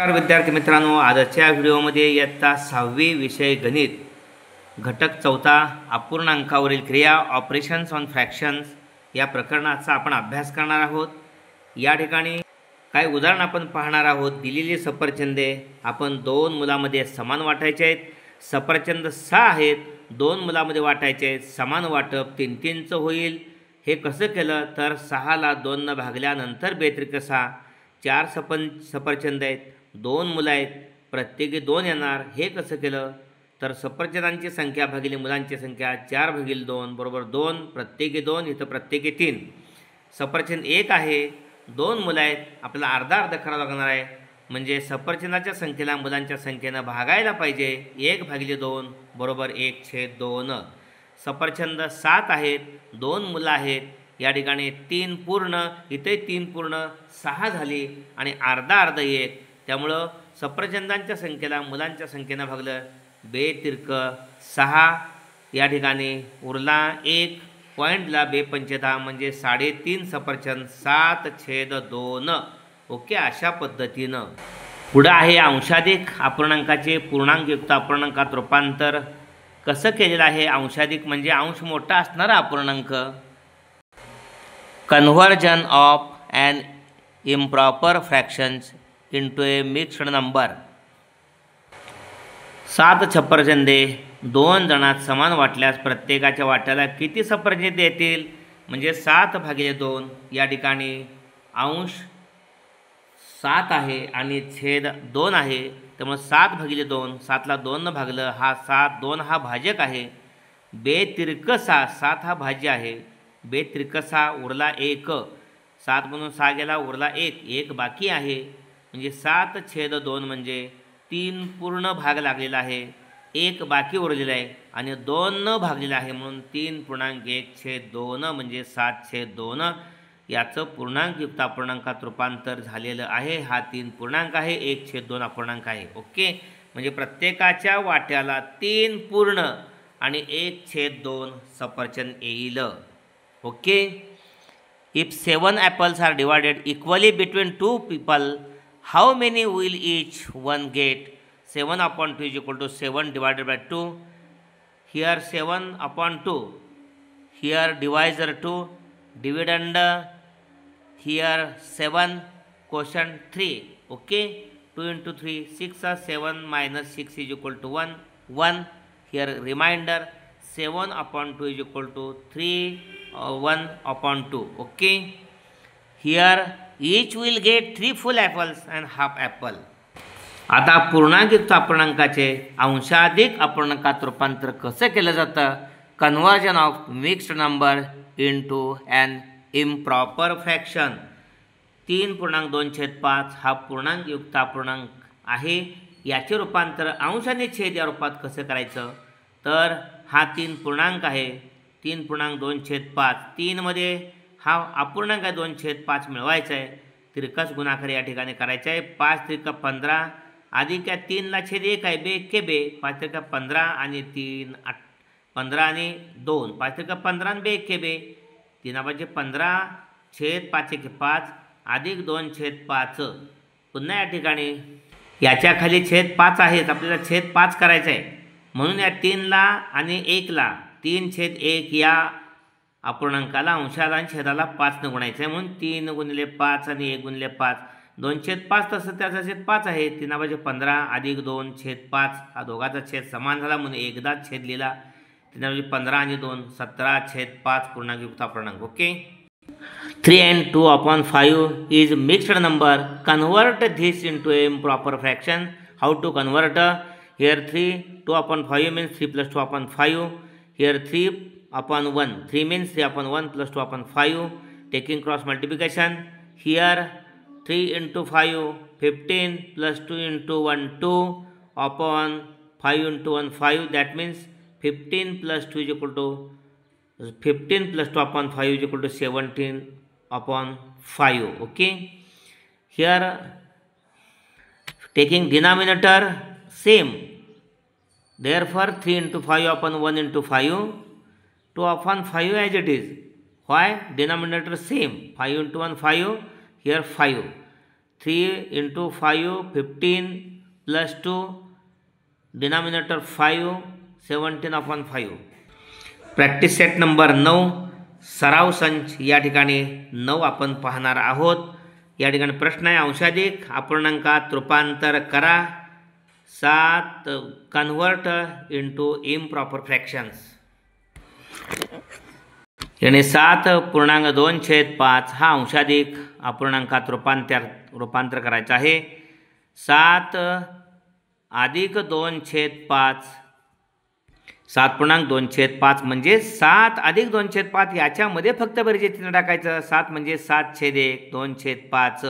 नमस्कार विद्यार्थी मित्रांनो, आजच्या व्हिडिओमध्ये इयत्ता 6वी विषय गणित घटक 4 अपूर्णांकावरील क्रिया ऑपरेशन्स ऑन फ्रॅक्शन्स या प्रकरणाचा आपण अभ्यास करणार आहोत। या ठिकाणी काही उदाहरण आपण पाहणार आहोत। दिलेली सफरचंदे आपण 2 मुलांमध्ये समान वाटायचे आहेत। सफरचंद 6 आहेत, 2 मुलांमध्ये वाटायचे आहेत। समान वाटप 3-3चं होईल। हे कसं केलं तर 6ला 2ने भागल्यानंतर बेत्रिक 6, 4 सफरचंद आहेत, 2 मुलं आहेत, प्रत्येकी 2 येणार। हे कसं केलं तर सफरचंदांची संख्या भागिले मुलांची संख्या 4 भागिले 2 बरोबर 2, प्रत्येकी 2, इथं प्रत्येकी 3। सफरचंद 1 आहे, 2 मुलं आहेत, आपल्याला अर्धा अर्धा करावं लागणार आहे। म्हणजे सफरचंदाच्या संख्येला मुलांच्या संख्येनं भागायला पाहिजे। 1 भागिले 2 बरोबर 1/2। सफरचंद 7 आहेत, 2 मुलं आहेत, या ठिकाणी 3 पूर्ण, इथे 3 पूर्ण, 6 झाली आणि अर्धा अर्धा 1, त्यामुळं सफरचंदांच्या संख्येला मुलांच्या संख्येनं भागलं, बेतिर्क 6, या ठिकाणी उरला 1, पॉईंटला 2×5 म्हणजे 3.5 सफरचंद, 7/2। ओके, अशा पद्धतीनं पुढं आहे अंशाधिक अपूर्णांकाचे पूर्णांकयुक्त अपूर्णांकात रूपांतर कसं केलेलं आहे। अंशाधिक म्हणजे अंश मोठा असणारा अपूर्णांक। Conversion of an improper fractions into a mixed number. 7 सफरचंदे 2 जणात समान वाटल्यास प्रत्येकाच्या वाट्याला किती सफरचंदे येतील म्हणजे 7 भागिले 2। या ठिकाणी अंश 7 आहे आणि छेद 2 आहे, त्यामुळे 7 भागिले 2, 7ला 2ने भागलं, हा 7, 2 हा भाजक आहे, बेतिर्क 6, 7 हा भाज्य आहे, बेतिर्क 6 उरला 1, 7 म्हणून 6 गेला, उरला 1, 1 बाकी आहे, म्हणजे 7/2 म्हणजे 3 पूर्ण भाग लागलेला आहे, 1 बाकी उरलेला आहे आणि 2 भागलेला आहे, म्हणून 3.1/2 म्हणजे 7/2। याचं पूर्णांकयुक्त अपूर्णांकात रूपांतर झालेलं आहे। हा 3 पूर्णांक आहे, 1/2 अपूर्णांक आहे। ओके, म्हणजे प्रत्येकाच्या वाट्याला 3 पूर्ण आणि 1/2 सफरचंद येईल। Okay, if 7 apples are divided equally between 2 people, how many will each one get? 7/2 is equal to 7 divided by 2. Here 7/2, here divisor 2, dividend here 7, quotient 3. Okay, 2 into 3, 6, 7 minus 6 is equal to 1, 1. Here remainder 7/2 is equal to 3, 1/2. Okay, here each will get 3 full apples and half apple. आता पूर्णांकयुक्त अपूर्णांकाचे अंशाधिक अपूर्णांकात रूपांतर कसं केलं जातं। Conversion of mixed number into an improper fraction. 3.2/5 हा पूर्णांकयुक्त अपूर्णांक आहे। याचे रूपांतर अंश आणि छेद या रूपात कसं करायचं तर हा 3 पूर्णांक आहे, 3.2/5, 3 मध्ये हा अपूर्णांक आहे, 2/5 मिळवायचा आहे, तिरकस गुणाकार या ठिकाणी करायचा आहे। 5 त्रिक 15 अधिक या 3ला छेद 1 आहे, 2 एक्के 2, 5 त्रिक 15 आणि 3 15 आणि 2, 5 त्रिक 15 आणि 2 एक्के 2, 3 15 छेद 5 एक्के 5 अधिक 2/5। पुन्हा या ठिकाणी याच्या खाली छेद 5 आहेत, आपल्याला छेद 5 करायचं आहे, म्हणून या 3ला आणि 1ला 3/1 या अपूर्णांकाला अंशाला आणि छेदाला 5 ने गुणायचं आहे, म्हणून 3 गुणिले 5 आणि 1 गुणिले 5, 2/5 तसं त्याचा छेद 5 आहे, 3 15 अधिक 2/5, हा दोघाचा छेद समान झाला म्हणून एकदाच छेद लिहिला, 3 15 आणि 2 17/5 पूर्णांकयुक्त अपूर्णांक। Okay, 3 and 2/5 is mixed number. Convert this into a improper fraction. How to convert? Here 3, 2/5 means 3 plus 2/5. Here 3/1, 3 means 3/1 plus 2/5. Taking cross multiplication. Here 3 into 5, 15 plus 2 into 1, 2 upon 5 into 1, 5. That means 15 plus 2 is equal to 15 plus 2/5 is equal to 17/5. Okay, here taking denominator same, therefore 3 into 5/1 into 5, 2/5 as it is. Why? Denominator same, 5 into 1 5, here 5, 3 × 5 15 + 2 denominator 5 17/5. Practice set number 9 सराव संच या ठिकाणी 9 आपण पाहणार आहोत. या ठिकाणी प्रश्न आहे अंशाधिक अपूर्णांकात रूपांतर करा 7 कन्व्हर्ट इंटू इम्प्रॉपर फ्रॅक्शन्स. याने 7.2/5 हा अंशाधिक अपूर्णांकात रूपांतर करायचा आहे. 7 + 2/5 7.2/5 म्हणजे 7 + 2/5 याच्यामध्ये फक्त बेरजेचे चिन्ह टाकायचं. 7 म्हणजे 7/1 2/5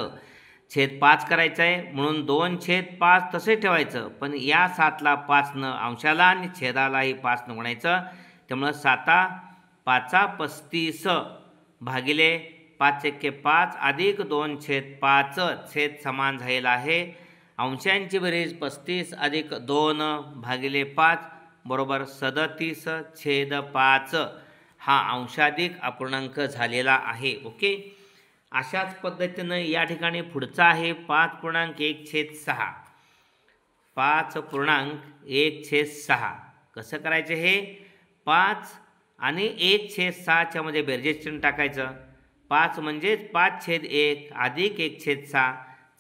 छेद 5 करायचं आहे म्हणून 2/5 तसे ठेवायचं. पण या 7ला 5 अंशाला आणि छेदालाही 5 गुणायचं. त्यामुळं 7×5 = 35 भागिले 5×1 5 + 2/5 छेद समान झालेला आहे. अंशांची बेरीज 35 + 2 भागिले 5 बरोबर 37/5 हा अंशाधिक अपूर्णांक झालेला आहे. ओके. अशाच पद्धतीनं या ठिकाणी पुढचा आहे 5.1/6 5.1/6 कसं करायचं हे 5 आणि 1/6 मध्ये बेरजेचे चिन्ह टाकायचं. 5 म्हणजे 5/1 अधिक 1/6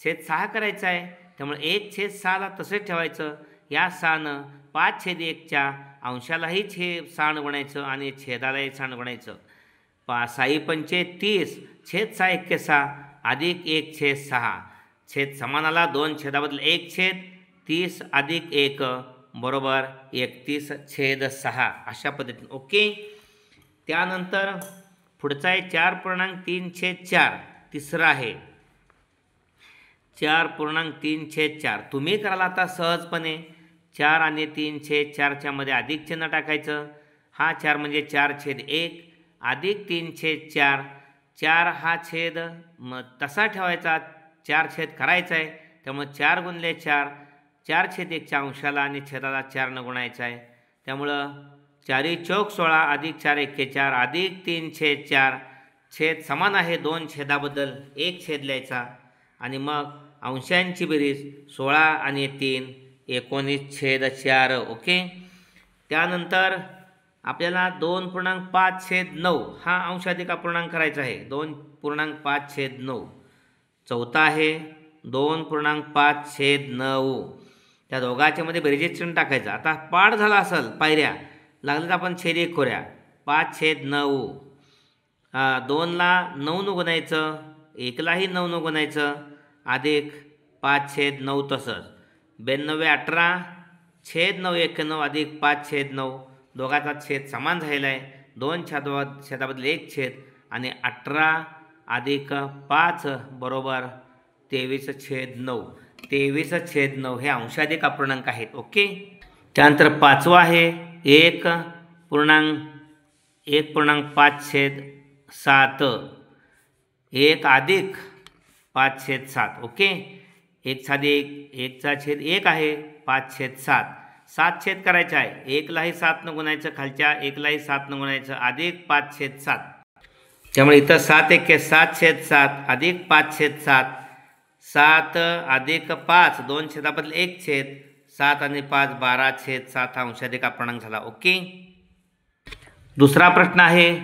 छेद 6 करायचं आहे. त्यामुळे 1/6ला तसेच ठेवायचं. या 6नं 5/1च्या अंशालाही 6 गुणायचं आणि छेदालाही 6 गुणायचं. 6×5 30 छेद 6×1 अधिक 1/6 छेद समानाला 2 छेदाबद्दल 1 छेद 30 अधिक 1 बरोबर 31/6 अशा पद्धतीने. ओके. त्यानंतर पुढचा आहे 4.3/4 तिसरा आहे 4.3/4 तुम्ही कराल आता सहजपणे. 4 आणि 3/4च्या मध्ये अधिक चिन्ह टाकायचं. हा 4 म्हणजे 4/1 अधिक 3/4 4 हा छेद तसा ठेवायचा 4 छेद करायचा आहे. त्यामुळे 4 × 4 4/1च्या अंशाला आणि छेदाला 4 गुणायचं आहे. त्यामुळं 4×4 16 अधिक 4×1 अधिक 3/4 छेद समान आहे 2 छेदाबद्दल 1 छेद लिहायचा आणि मग अंशांची बेरीज 16 आणि 3 19/4. ओके. त्यानंतर आपल्याला 2.5/9 हा अंशाधिक अपूर्णांक करायचा आहे. 2.5/9 चौथा आहे 2.5/9 त्या दोघांच्या मध्ये बेरजेचे चिन्ह टाकायचं. आता पाठ झाला असेल पायऱ्या लागलं तर आपण छेद 1 करूया. 5/9 2ला 9 गुणायचं 1लाही 9 गुणायचं अधिक 5/9 तसंच 92/18 छेद 9×91 अधिक 5/9 दोघांचा छेद समान झालेला आहे. 2 छेदाबद्दल 1 छेद आणि 18 अधिक 5 बरोबर 23/9 23/9 हे अंशाधिक अपूर्णांक आहेत. ओके. त्यानंतर 5वा आहे 1.5/7 1 अधिक 5/7. ओके. 1/1 आहे 5/7 7 छेद करायचा आहे. 1लाही 7 गुणायचं खालच्या 1लाही 7 गुणायचं अधिक 5/7. त्यामुळे इथं 7×1 अधिक 5/7 7 अधिक 5 2 छेदाबद्दल 1 छेद 7 आणि 5 12/7 हा अंशाधिक अपूर्णांक झाला. ओके. दुसरा प्रश्न आहे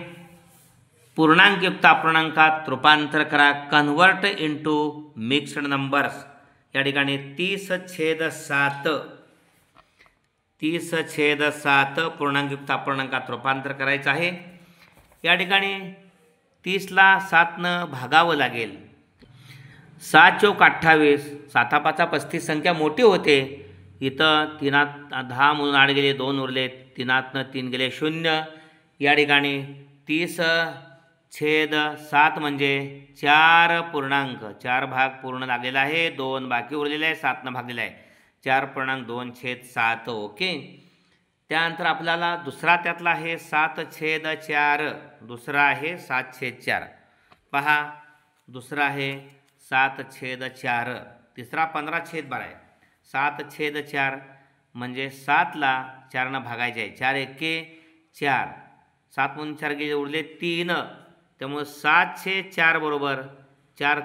पूर्णांकयुक्त अपूर्णांकात रूपांतर करा कन्व्हर्ट इंटू मिक्स्ड नंबर्स. या ठिकाणी 30/7 पूर्णांकयुक्त अपूर्णांकात रूपांतर करायचं आहे. या ठिकाणी 30ला 7नं भागावं लागेल. 7×4 28 7×5 35 संख्या मोठी होते. इथं 3×10 म्हणून 8 गेले 2 उरले 3×3 गेले 0. या ठिकाणी 30/7 म्हणजे 4 भाग पूर्ण लागलेला आहे 2 बाकी उरलेले आहे 7नं भागलेला आहे 4.2/7. ओके. त्यानंतर आपल्याला दुसरा त्यातला आहे 7/4 दुसरा आहे 7/4 पहा दुसरा आहे 7/4 तिसरा 15/12 आहे. 7/4 म्हणजे 7ला 4नं भागायचे आहे 4×1 4 7 म्हणून 4 गेले उरले 3 त्यामुळे 7/4 बरोबर 4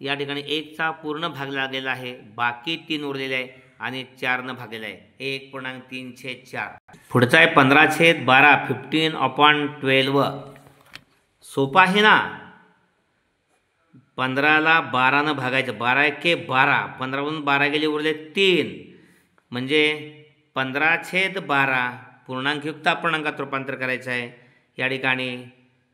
या ठिकाणी 1चा पूर्ण भाग लागलेला आहे, बाकी 3 उरलेले आहे आणि 4 भागलेला आहे. 1.3/4. पुढचा आहे 15/12. 15/12. सोपा आहे ना. 15ला 12 भागायचं. 12×1=12. 15वरून 12 गेले उरले 3 म्हणजे 15/12 पूर्णांकयुक्त अपूर्णांकात रूपांतर करायचं आहे. या ठिकाणी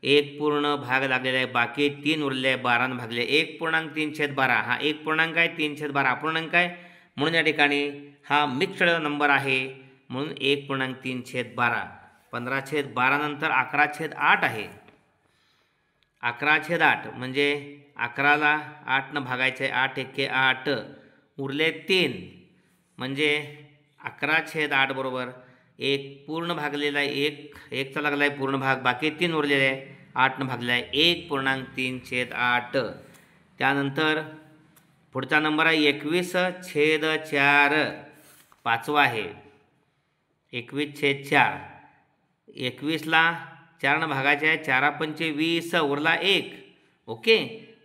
1 पूर्ण भाग लागलेला आहे, बाकी 3 उरले आहे. 12 भागले 1.3/12. हा 1 पूर्णांक आहे, 3/12 अपूर्णांक आहे, म्हणून या ठिकाणी हा मिक्स्ड नंबर आहे, म्हणून 1.3/12. 15/12 नंतर 11/8 आहे. 11/8 म्हणजे 11ला 8 भागायचं आहे. 8×1=8 उरले 3 म्हणजे 11/8 बरोबर 1 पूर्ण भागलेला आहे. 1चा लागला आहे पूर्ण भाग, बाकी 3 उरलेले आहे. 8 भागलेला आहे. 1.3/8. त्यानंतर पुढचा नंबर आहे 21/4. 5वा आहे 21/4. 21ला 4 भागायचे आहे. 4×5 = 20 उरला 1. ओके,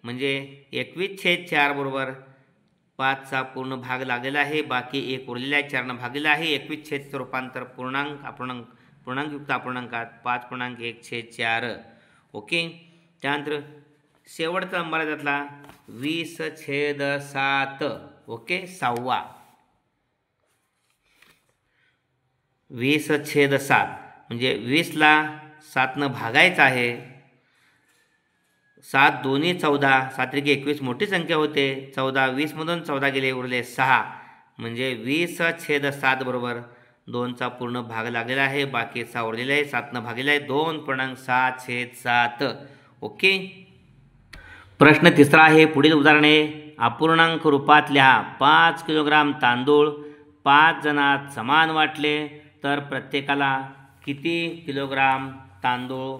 म्हणजे 21/4 बरोबर 5चा पूर्ण भाग लागलेला आहे, बाकी 1 उरलेला आहे. 4 भागलेला आहे. 21/चं रूपांतर पूर्णांकयुक्त अपूर्णांकात 5.1/4. ओके, त्यानंतर शेवटचा नंबर आहे त्यातला 20/7. ओके, 6वा 20/7 म्हणजे 20ला 7 भागायचं आहे. 7 दोन्ही 14. 7×1=21 मोठी संख्या होते. 14 20मधून 14 गेले उरले 6 म्हणजे 20/7 बरोबर 2चा पूर्ण भाग लागलेला आहे, बाकी 6 उरलेला आहे. 7 भागलेला आहे. 2.6/7. ओके, प्रश्न तिसरा आहे. पुढील उदाहरणे अपूर्णांक रूपात लिहा. 5 किलोग्राम तांदूळ 5 जणात समान वाटले तर प्रत्येकाला किती किलोग्राम तांदूळ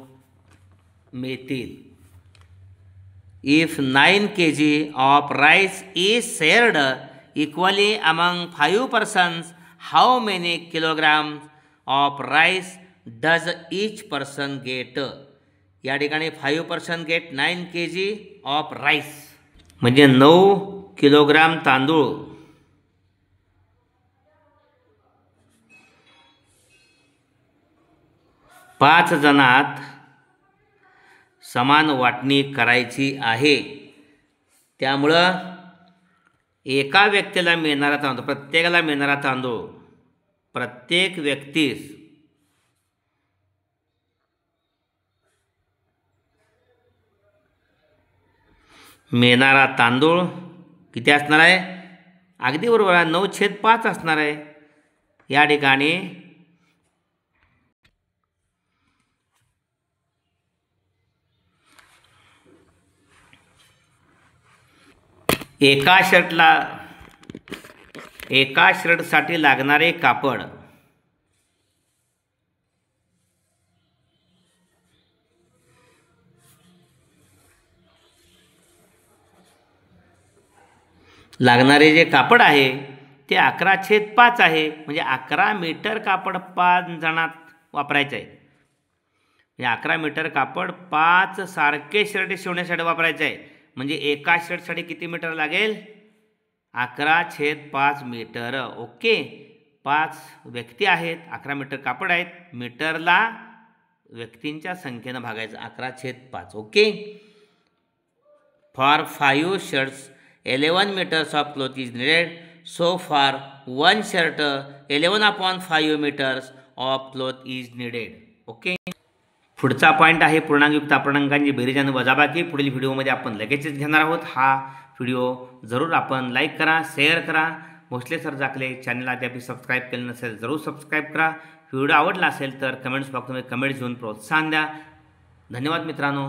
मिळतील? If 9 kg of rice is shared equally among 5 persons, how many kilograms of rice does each person get? या ठिकाणी 5% get 9 kg of rice म्हणजे 9 किलोग्राम तांदूळ 5 जणात समान वाटणी करायची आहे. त्यामुळं एका व्यक्तीला मिळणारा तांदूळ, प्रत्येकाला मिळणारा तांदूळ, प्रत्येक व्यक्तीस मिळणारा तांदूळ किती असणार आहे? अगदी बरोबर आहे, 9/5 असणार आहे. या ठिकाणी एका शर्टसाठी लागणारे कापड लागणारे जे कापड आहे ते 11/5 आहे, म्हणजे 11 मीटर कापड 5 जणात वापरायचं आहे. म्हणजे 11 मीटर कापड 5 सारखे शर्ट शिवण्यासाठी वापरायचं आहे. म्हणजे एका शर्टसाठी किती मीटर लागेल? 11/5 मीटर. ओके, 5 व्यक्ती आहेत, 11 मीटर कापड आहेत, मीटरला व्यक्तींच्या संख्येनं भागायचं 11/5. Okay, for 5 shirts 11 meters of cloth is needed. So for 1 shirt 11/5 meters of cloth is needed. Okay, पुढचा पॉईंट आहे पूर्णांकयुक्त अपूर्णांकांची बेरीज आणि वजाबाकी. पुढील व्हिडिओमध्ये आपण लगेचच घेणार आहोत. हा व्हिडिओ जरूर आपण लाईक करा, शेअर करा. भोसले सर जाकले चॅनलला अद्याप सबस्क्राईब केलं नसेल जरूर सबस्क्राईब करा. व्हिडिओ आवडला असेल तर कमेंट्स बॉक्समध्ये कमेंट्स देऊन प्रोत्साहन द्या. धन्यवाद मित्रांनो.